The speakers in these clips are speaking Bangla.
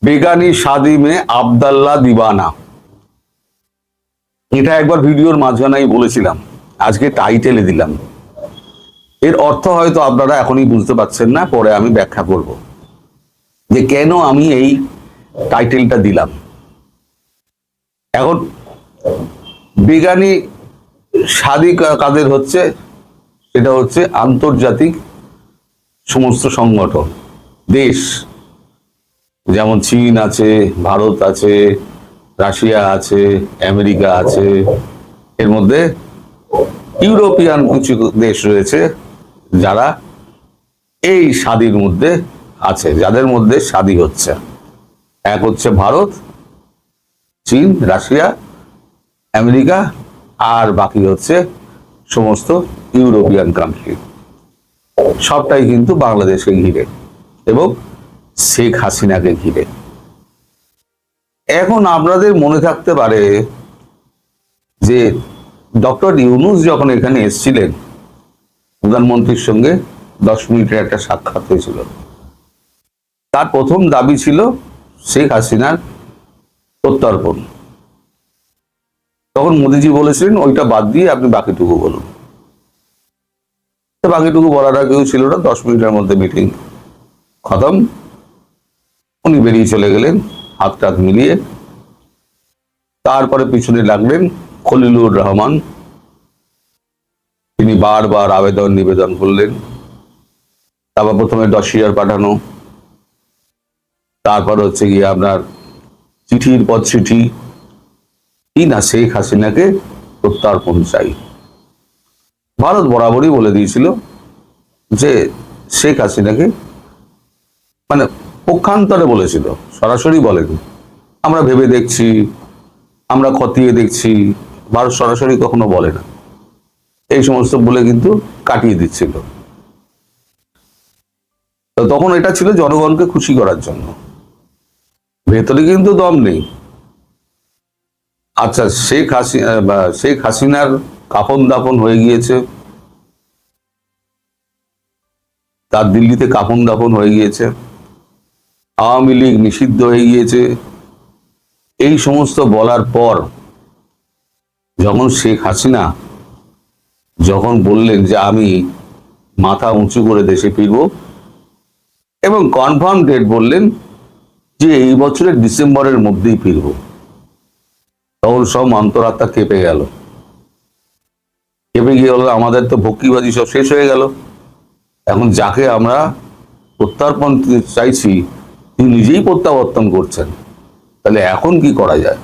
বেগানি শাদি মে আব্দাল্লাহ দিবানা। এটা একবার ভিডিওর মাঝখানে আমি বলেছিলাম, আজকে টাইটেলে দিলাম। এর অর্থ হয়তো আপনারা এখনই বুঝতে পারছেন না, পরে আমি ব্যাখ্যা করব যে কেন আমি এই টাইটেলটা দিলাম। এখন বেগানি শাদি কাদের হচ্ছে, সেটা হচ্ছে আন্তর্জাতিক সমস্ত সংগঠন, দেশ, যেমন চীন আছে, ভারত আছে, রাশিয়া আছে, আমেরিকা আছে, এর মধ্যে ইউরোপিয়ান কিছু দেশ রয়েছে যারা এই শাদির মধ্যে আছে, যাদের মধ্যে শাদি হচ্ছে। এক হচ্ছে ভারত, চীন, রাশিয়া, আমেরিকা, আর বাকি হচ্ছে সমস্ত ইউরোপিয়ান কান্ট্রি। সবটাই কিন্তু বাংলাদেশকে ঘিরে এবং শেখ হাসিনাকে ঘিরে। এখন আপনাদের মনে থাকতে পারে যে ডক্টর ইউনূস যখন এখানে এসেছিলেন, প্রধানমন্ত্রীর সঙ্গে 10 মিনিটের একটা সাক্ষাৎ হয়েছিল। তার প্রথম দাবি ছিল শেখ হাসিনার প্রত্যর্পণ। তখন মোদিজি বলেছিলেন ওইটা বাদ দিয়ে আপনি বাকিটুকু বলুন। বাকিটুকু বলার আর কেউ ছিল না, 10 মিনিটের মধ্যে মিটিং খতম। উনি বেরিয়ে চলে গেলেন হাত টাত মিলিয়ে। তারপরে পিছনে লাগলেন খলিলুর রহমান, তিনি বারবার আবেদন নিবেদন করলেন। তারপর প্রথমে ডসিয়ার পাঠানো, তারপর হচ্ছে গিয়ে আপনার চিঠির পর চিঠি, কি না শেখ হাসিনাকে প্রত্যর্পণ চাই। ভারত বরাবরই বলে দিয়েছিল যে শেখ হাসিনাকে, মানে পক্ষান্তরে বলেছিল, সরাসরি বলেনি আমরা ভেবে দেখছি, আমরা খতিয়ে দেখছি। ভারত সরাসরি কখনো বলে না, এই সমস্ত বলে কিন্তু কাটিয়ে দিচ্ছিল। তখন এটা ছিল জনগণকে খুশি করার জন্য, ভেতরে কিন্তু দম নেই। আচ্ছা, শেখ হাসিনার কাফন দাফন হয়ে গিয়েছে, তার দিল্লিতে কাফন দাফন হয়ে গিয়েছে, আওয়ামী লীগ নিষিদ্ধ হয়ে গিয়েছে। এই সমস্ত বলার পর যখন শেখ হাসিনা যখন বললেন যে আমি মাথা উঁচু করে দেশে ফিরব এবং কনফার্ম ডেট বললেন যে এই বছরের ডিসেম্বরের মধ্যেই ফিরব, তখন সব অন্তরাত্মা কেঁপে গেল। কেঁপে গিয়ে হলো আমাদের তো ভক্তিবাজি সব শেষ হয়ে গেল। এখন যাকে আমরা প্রত্যর্পণ চাইছি তিনি নিজেই প্রত্যাবর্তন করছেন, তাহলে এখন কি করা যায়?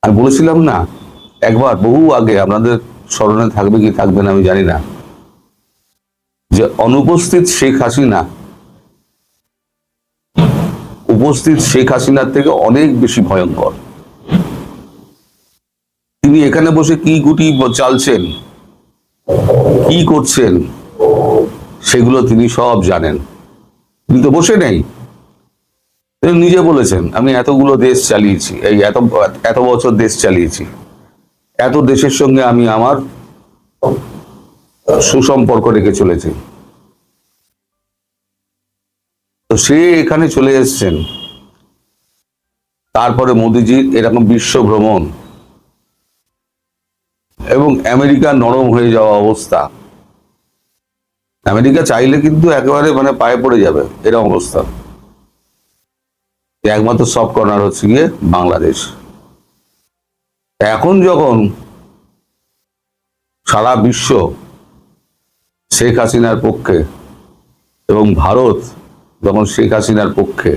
আমি বলেছিলাম না একবার, বহু আগে, আপনাদের স্মরণে থাকবে কি থাকবে না আমি জানি না, যে অনুপস্থিত শেখ হাসিনা উপস্থিত শেখ হাসিনার থেকে অনেক বেশি ভয়ঙ্কর। তিনি এখানে বসে কি গুটি চালছেন, কি করছেন, সেগুলো তিনি সব জানেন। তিনি তো বসে নেই, তিনি নিজে বলেছেন আমি এতগুলো দেশ চালিয়েছি, এই এত বছর দেশ চালিয়েছি, এত দেশের সঙ্গে আমি আমার সুসম্পর্ক রেখে চলেছি। তো সে এখানে চলে এসছেন, তারপরে মোদিজির এরকম বিশ্ব ভ্রমণ এবং আমেরিকা নরম হয়ে যাওয়া অবস্থা। আমেরিকা চাইলে কিন্তু একেবারে মানে পায়ে পড়ে যাবে, এরকম অবস্থা। একমাত্র সফট কর্নার হচ্ছে গিয়ে বাংলাদেশ। এখন যখন সারা বিশ্ব শেখ হাসিনার পক্ষে এবং ভারত যখন শেখ হাসিনার পক্ষে,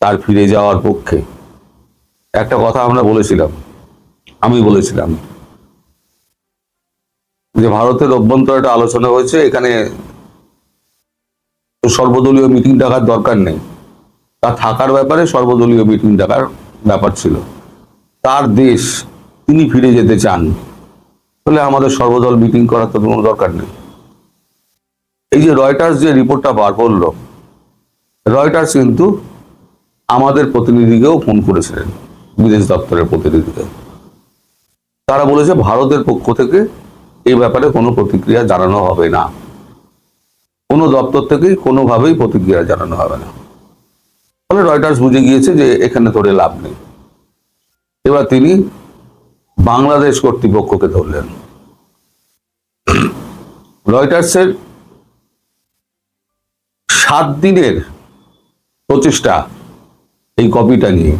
তার ফিরে যাওয়ার পক্ষে, একটা কথা আমরা বলেছিলাম, আমি বলেছিলাম যে ভারতের অভ্যন্তরে একটা আলোচনা হয়েছে, এখানে সর্বদলীয় মিটিং ডাকার দরকার নেই, তার থাকার ব্যাপারে সর্বদলীয় মিটিং ডাকার ব্যাপার ছিল। তার দেশ, তিনি ফিরে যেতে চান, তাহলে আমাদের সর্বদল মিটিং করার তো কোনো দরকার নেই। এই যে রয়টার্স যে রিপোর্টটা বার করলো, রয়টার্স কিন্তু আমাদের প্রতিনিধিকেও ফোন করেছিলেন, বিদেশ দপ্তরের প্রতিনিধিকে। তারা বলেছে ভারতের পক্ষ থেকে এই ব্যাপারে কোনো প্রতিক্রিয়া জানানো হবে না, কোনো দপ্তর থেকেই কোনোভাবেই প্রতিক্রিয়া জানানো হবে না। ফলে রয়টার্স বুঝে গিয়েছে যে এখানে ধরে লাভ নেই। এবার তিনি বাংলাদেশ কর্তৃপক্ষকে ধরলেন। রয়টার্সের 7 দিনের প্রচেষ্টা এই কপিটা নিয়ে,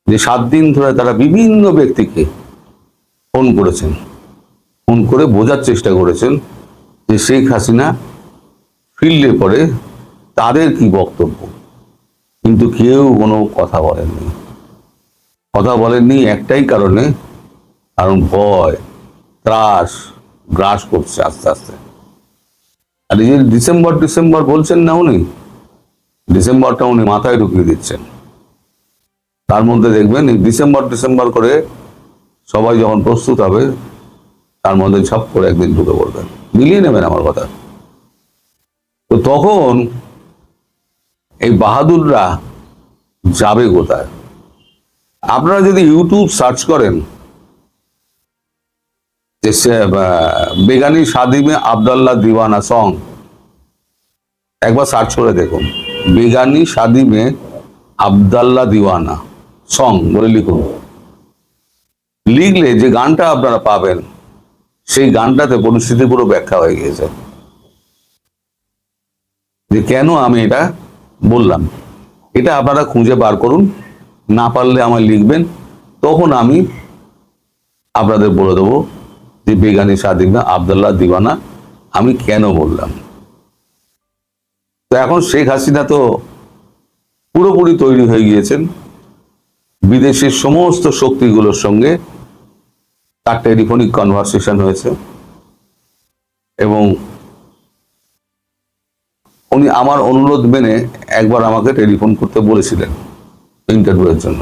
যে 7 দিন ধরে তারা বিভিন্ন ব্যক্তিকে ফোন করেছেন, ফোন করে বোঝার চেষ্টা করেছেন যে শেখ হাসিনা ফিরলে পরে তাদের কি বক্তব্য, কিন্তু কেউ কোনো কথা বলেননি। কথা বলেননি একটাই কারণে, কারণ ভয় ত্রাস গ্রাস করছে আস্তে আস্তে। আর এই যে ডিসেম্বর বলছেন না উনি, ডিসেম্বরটা উনি মাথায় ঢুকিয়ে দিচ্ছেন। তার মধ্যে দেখবেন এই ডিসেম্বর করে সবাই যখন প্রস্তুত হবে, তার মধ্যে ঝপ করে একদিন ঢুকে পড়বেন। মিলিয়ে নেবেন আমার কথা। তো তখন এই বাহাদুররা যাবে কোথায়? আপনারা যদি ইউটিউব সার্চ করেন যে বেগানি শাদি মে আব্দুল্লাহ দিওয়ানা সং, একবার সার্চ করে দেখুন, বেগানি শাদি মে আব্দুল্লাহ দিওয়ানা সং বলে লিখুন। লিখলে যে গানটা আপনারা পাবেন, সেই গানটাতে পরিস্থিতি পুরো ব্যাখ্যা হয়ে গিয়েছে যে কেন আমি এটা বললাম। এটা আপনারা খুঁজে বার করুন, না পারলে আমায় লিখবেন, তখন আমি আপনাদের বলে দেবো যে বেগানি শাদি মে আব্দুল্লাহ দিওয়ানা আমি কেন বললাম। তো এখন শেখ হাসিনা তো পুরোপুরি তৈরি হয়ে গিয়েছেন। বিদেশের সমস্ত শক্তিগুলোর সঙ্গে তার টেলিফোনিক কনভারসেশন হয়েছে এবং উনি আমার অনুরোধ মেনে একবার আমাকে টেলিফোন করতে বলেছিলেন ইন্টারভিউয়ের জন্য,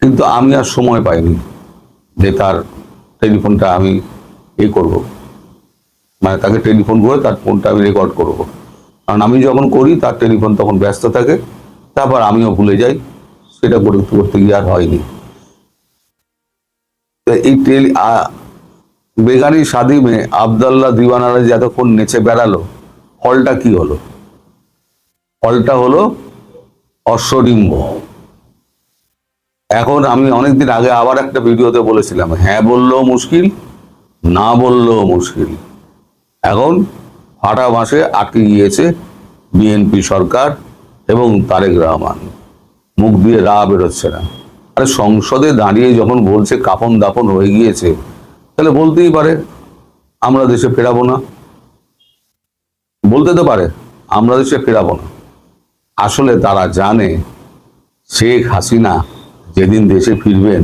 কিন্তু আমি আর সময় পাইনি যে তার টেলিফোনটা আমি করব, মানে তাকে টেলিফোন করে তার ফোনটা আমি রেকর্ড করব। কারণ আমি যখন করি তার টেলিফোন তখন ব্যস্ত থাকে, তারপর আমিও ভুলে যাই, সেটা করতে গিয়ে আর হয়নি। এই বেগানি শাদি মে আব্দুল্লাহ দিওয়ানারা যে এতক্ষণ নেচে বেড়ালো, ফলটা কি হলো? ফলটা হলো অশ্বডিম্ব। এখন আমি অনেকদিন আগে আবার একটা ভিডিওতে বলেছিলাম, হ্যাঁ বললেও মুশকিল, না বললেও মুশকিল। এখন ফাটা বাঁশে আটকে গিয়েছে বিএনপি সরকার এবং তারেক রহমান, মুখ দিয়ে রা বেরোচ্ছে না। আরে সংসদে দাঁড়িয়ে যখন বলছে কাপন দাপন হয়ে গিয়েছে, তাহলে বলতেই পারে আমরা দেশে ফেরাবো না, বলতে তো পারে আমরা দেশে ফেরাবো না। আসলে তারা জানে শেখ হাসিনা যেদিন দেশে ফিরবেন,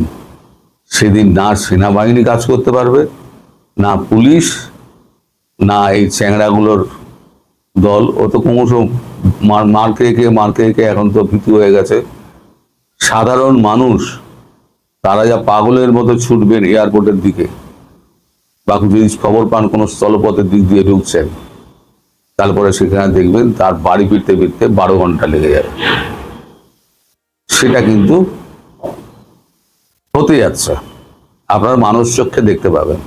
সেদিন না সেনাবাহিনী কাজ করতে পারবে, না পুলিশ, না এই চ্যাংড়াগুলোর দল। ও তো ক্রমশ মার খেয়ে এখন তো ভীতু হয়ে গেছে। সাধারণ মানুষ তারা যা পাগলের মতো ছুটবেন এয়ারপোর্টের দিকে, বা যদি খবর পান কোনো স্থলপথের দিক দিয়ে ঢুকছেন, তারপরে সেখানে দেখবেন তার বাড়ি ফিরতে 12 ঘন্টা লেগে যাবে। সেটা কিন্তু হতে যাচ্ছে, আপনার মানুষ চোখে দেখতে পাবেন।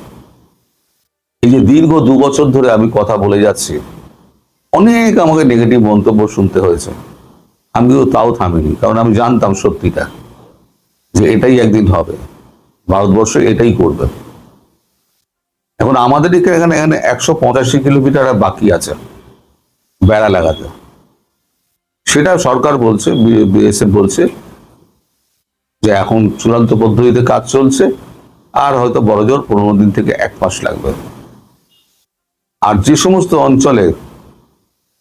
এই যে দীর্ঘ 2 বছর ধরে আমি কথা বলে যাচ্ছি, অনেক আমাকে নেগেটিভ মন্তব্য শুনতে হয়েছে, আমিও তাও থামিনি, কারণ আমি জানতাম সত্যিটা, যে এটাই একদিন হবে, ভারতবর্ষ এটাই করবে। এখন আমাদের এখানে 185 কিলোমিটার বাকি আছে বেড়া লাগাতে। সেটা সরকার বলছে, বিএসএফ বলছে যে এখন চূড়ান্ত পদ্ধতিতে কাজ চলছে, আর হয়তো বড়জোর 15 দিন থেকে 1 মাস লাগবে। আর যে সমস্ত অঞ্চলে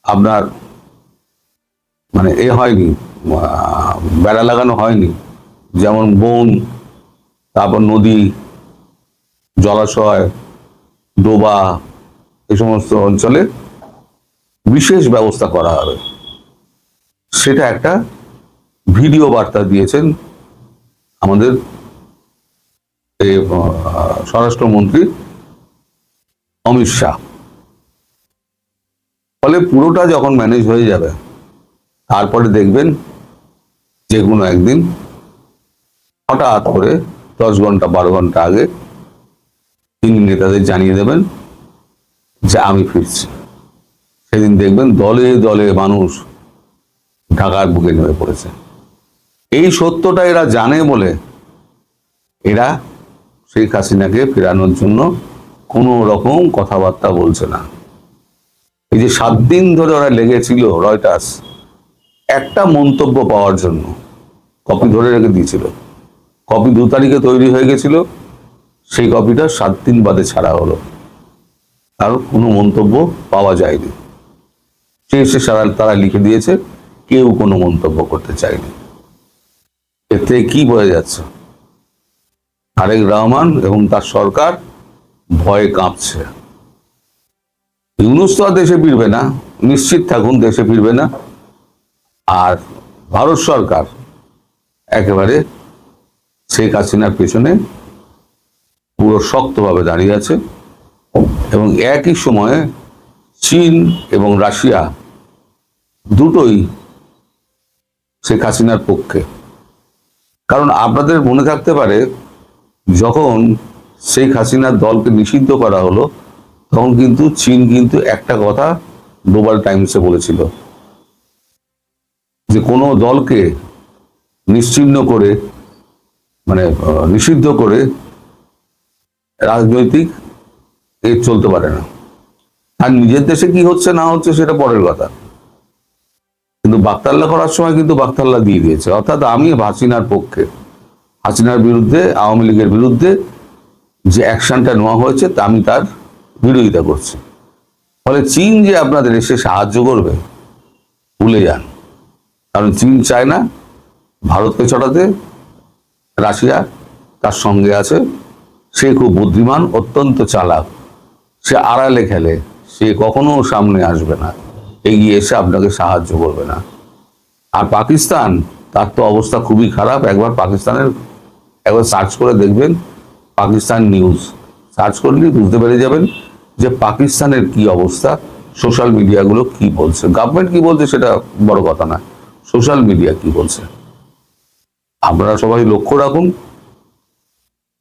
আপনার মানে হয়নি, বেড়া লাগানো হয়নি, যেমন বন, তারপর নদী, জলাশয়, ডোবা, এই সমস্ত অঞ্চলে বিশেষ ব্যবস্থা করা হবে। সেটা একটা ভিডিও বার্তা দিয়েছেন আমাদের স্বরাষ্ট্রমন্ত্রী অমিত শাহ। ফলে পুরোটা যখন ম্যানেজ হয়ে যাবে, তারপরে দেখবেন যে কোনো একদিন হঠাৎ করে 10 ঘন্টা 12 ঘন্টা আগে তিনি নেতাদের জানিয়ে দেবেন যে আমি ফিরছি। সেদিন দেখবেন দলে দলে মানুষ ঢাকার বুকে নেমে পড়েছে। এই সত্যটা এরা জানে বলে এরা শেখ হাসিনাকে ফেরানোর জন্য কোনো রকম কথাবার্তা বলছে না। এই যে 7 দিন ধরে ওরা লেগেছিল রয়টার্স একটা মন্তব্য পাওয়ার জন্য, কপি ধরে রেখে দিয়েছিল, কপি 2 তারিখে তৈরি হয়ে গেছিল, সেই কপিটা 7 দিন বাদে ছাড়া হলো, আর কোনো মন্তব্য পাওয়া যায়নি। শেষে তারা লিখে দিয়েছে কেউ কোনো মন্তব্য করতে চায়নি। এতে কি বোঝা যাচ্ছে? তারেক রহমান এবং তার সরকার ভয়ে কাঁপছে। ইউনূস তো আর দেশে ফিরবে না, নিশ্চিত থাকুন দেশে ফিরবে না। আর ভারত সরকার একেবারে শেখ হাসিনার পেছনে পুরো শক্তভাবে দাঁড়িয়ে আছে, এবং একই সময়ে চীন এবং রাশিয়া দুটোই শেখ হাসিনার পক্ষে। কারণ আপনাদের মনে থাকতে পারে, যখন শেখ হাসিনার দলকে নিষিদ্ধ করা হলো তখন কিন্তু চীন কিন্তু একটা কথা গ্লোবাল টাইমসে বলেছিল, যে কোনো দলকে নিশ্চিহ্ন করে মানে নিষিদ্ধ করে রাজনৈতিক চলতে পারে না। আর নিজের দেশে কি হচ্ছে না হচ্ছে সেটা পরের কথা, কিন্তু বাকতাল্লা করার সময় কিন্তু বাকতাল্লা দিয়ে দিয়েছে। অর্থাৎ আমি হাসিনার পক্ষে, হাসিনার বিরুদ্ধে, আওয়ামী লীগের বিরুদ্ধে যে অ্যাকশনটা নেওয়া হয়েছে তা আমি তার বিরোধিতা করছি। ফলে চীন যে আপনাদের এসে সাহায্য করবে ভুলে যান, কারণ চীন চায় না ভারতকে চড়াতে। রাশিয়া তার সঙ্গে আছে, সে খুব বুদ্ধিমান, অত্যন্ত চালাক, সে আড়ালে খেলে, সে কখনো সামনে আসবে না, এগিয়ে এসে আপনাকে সাহায্য করবে না। আর পাকিস্তান, তার তো অবস্থা খুবই খারাপ। একবার সার্চ করে দেখবেন, পাকিস্তান নিউজ সার্চ করলেই বুঝতে পেরে যাবেন যে পাকিস্তানের কি অবস্থা, সোশ্যাল মিডিয়াগুলো কি বলছে। গভর্নমেন্ট কি বলছে সেটা বড় কথা না, সোশ্যাল মিডিয়া কি বলছে আপনারা সবাই লক্ষ্য রাখুন।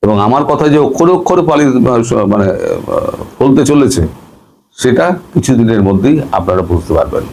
এবং আমার কথা যে অক্ষরে অক্ষরে ফলতে চলেছে, সেটা কিছুদিনের মধ্যেই আপনারা বুঝতে পারবেন।